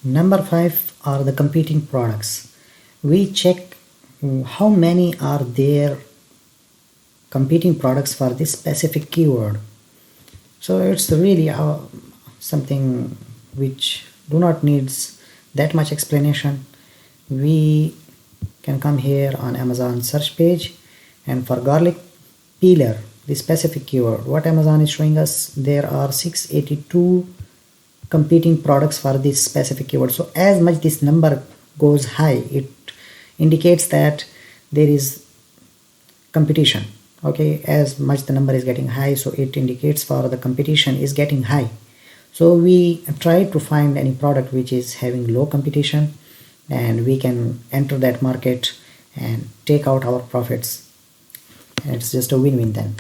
Number 5 are the competing products. We check how many are there competing products for this specific keyword. So it's really something which do not needs that much explanation. We can come here on Amazon search page, and for garlic peeler, the specific keyword, what Amazon is showing us, there are 682 competing products for this specific keyword. So as much this number goes high, it indicates that there is competition. Okay, as much the number is getting high, so it indicates for the competition is getting high. So we try to find any product which is having low competition, and we can enter that market and take out our profits, and it's just a win-win then.